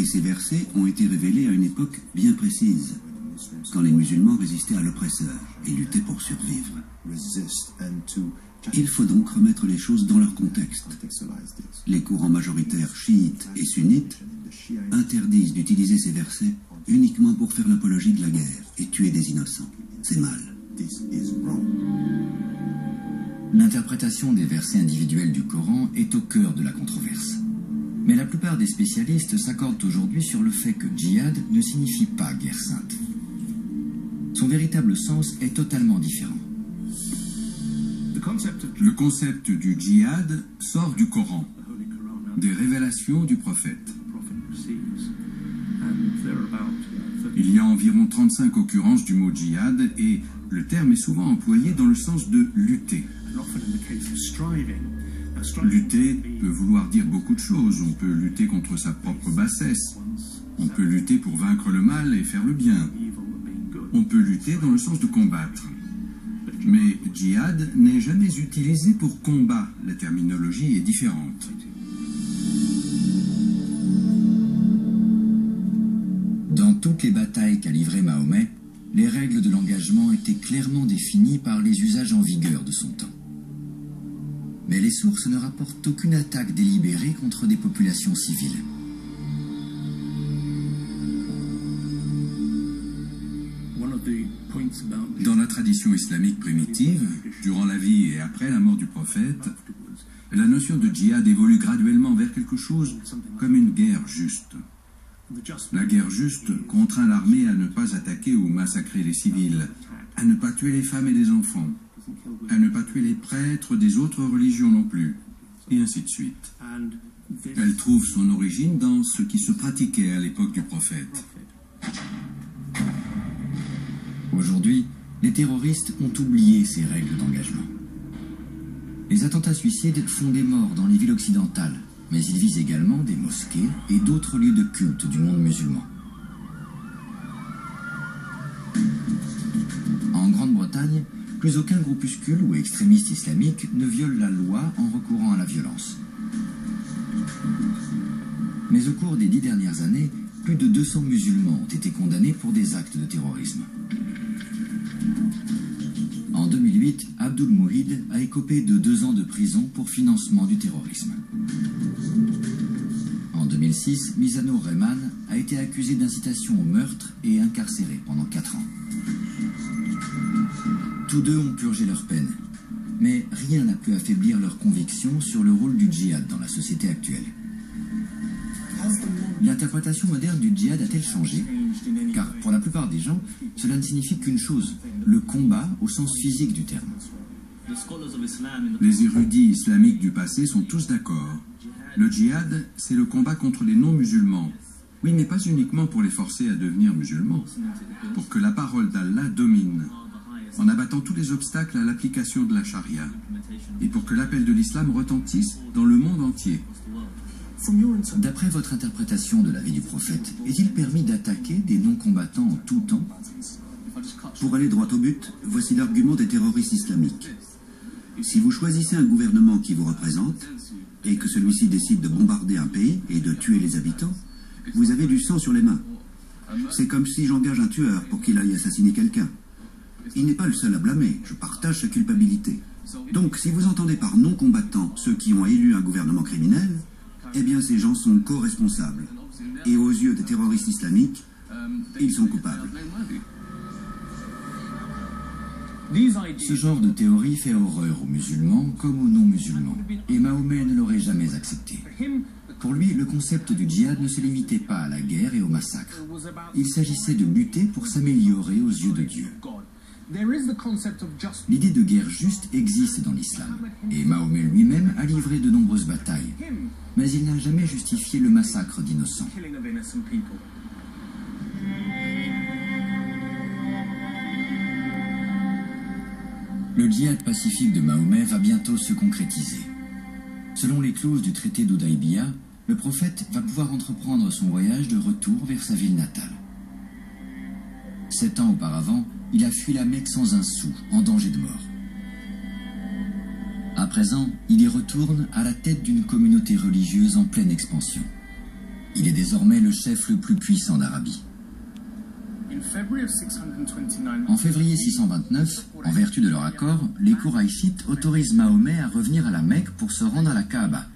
ces versets ont été révélés à une époque bien précise, quand les musulmans résistaient à l'oppresseur et luttaient pour survivre. Il faut donc remettre les choses dans leur contexte. Les courants majoritaires chiites et sunnites interdisent d'utiliser ces versets uniquement pour faire l'apologie de la guerre et tuer des innocents. C'est mal. L'interprétation des versets individuels du Coran est au cœur de la controverse. Mais la plupart des spécialistes s'accordent aujourd'hui sur le fait que djihad ne signifie pas guerre sainte. Son véritable sens est totalement différent. Le concept du djihad sort du Coran, des révélations du prophète. Il y a environ 35 occurrences du mot djihad et le terme est souvent employé dans le sens de lutter. Lutter peut vouloir dire beaucoup de choses. On peut lutter contre sa propre bassesse. On peut lutter pour vaincre le mal et faire le bien. On peut lutter dans le sens de combattre. Mais djihad n'est jamais utilisé pour combat. La terminologie est différente. Dans toutes les batailles qu'a livrées Mahomet, les règles de l'engagement étaient clairement définies par les usages en vigueur de son temps. Mais les sources ne rapportent aucune attaque délibérée contre des populations civiles. Dans la tradition islamique primitive, durant la vie et après la mort du prophète, la notion de djihad évolue graduellement vers quelque chose comme une guerre juste. La guerre juste contraint l'armée à ne pas attaquer ou massacrer les civils, à ne pas tuer les femmes et les enfants, à ne pas tuer les prêtres des autres religions non plus, et ainsi de suite. Elle trouve son origine dans ce qui se pratiquait à l'époque du prophète. Aujourd'hui, les terroristes ont oublié ces règles d'engagement. Les attentats suicides font des morts dans les villes occidentales, mais ils visent également des mosquées et d'autres lieux de culte du monde musulman. En Grande-Bretagne, plus aucun groupuscule ou extrémiste islamique ne viole la loi en recourant à la violence. Mais au cours des 10 dernières années, plus de 200 musulmans ont été condamnés pour des actes de terrorisme. En 2008, Abdul Mouhid a écopé de 2 ans de prison pour financement du terrorisme. En 2006, Mizanur Rehman a été accusé d'incitation au meurtre et incarcéré pendant 4 ans. Tous deux ont purgé leur peine, mais rien n'a pu affaiblir leur conviction sur le rôle du djihad dans la société actuelle. L'interprétation moderne du djihad a-t-elle changé? Car pour la plupart des gens, cela ne signifie qu'une chose, le combat au sens physique du terme. Les érudits islamiques du passé sont tous d'accord. Le djihad, c'est le combat contre les non-musulmans. Oui, mais pas uniquement pour les forcer à devenir musulmans, pour que la parole d'Allah domine, en abattant tous les obstacles à l'application de la charia, et pour que l'appel de l'islam retentisse dans le monde entier. D'après votre interprétation de la vie du prophète, est-il permis d'attaquer des non-combattants en tout temps? Pour aller droit au but, voici l'argument des terroristes islamiques. Si vous choisissez un gouvernement qui vous représente, et que celui-ci décide de bombarder un pays et de tuer les habitants, vous avez du sang sur les mains. C'est comme si j'engage un tueur pour qu'il aille assassiner quelqu'un. Il n'est pas le seul à blâmer, je partage sa culpabilité. Donc, si vous entendez par non-combattants ceux qui ont élu un gouvernement criminel, eh bien ces gens sont co-responsables. Et aux yeux des terroristes islamiques, ils sont coupables. Ce genre de théorie fait horreur aux musulmans comme aux non-musulmans, et Mahomet ne l'aurait jamais accepté. Pour lui, le concept du djihad ne se limitait pas à la guerre et au massacre. Il s'agissait de lutter pour s'améliorer aux yeux de Dieu. L'idée de guerre juste existe dans l'islam, et Mahomet lui-même a livré de nombreuses batailles, mais il n'a jamais justifié le massacre d'innocents. Le djihad pacifique de Mahomet va bientôt se concrétiser. Selon les clauses du traité d'Hudaybiyah, le prophète va pouvoir entreprendre son voyage de retour vers sa ville natale. 7 ans auparavant, il a fui la Mecque sans un sou, en danger de mort. À présent, il y retourne à la tête d'une communauté religieuse en pleine expansion. Il est désormais le chef le plus puissant d'Arabie. En février 629, en vertu de leur accord, les Kouraïchites autorisent Mahomet à revenir à la Mecque pour se rendre à la Kaaba,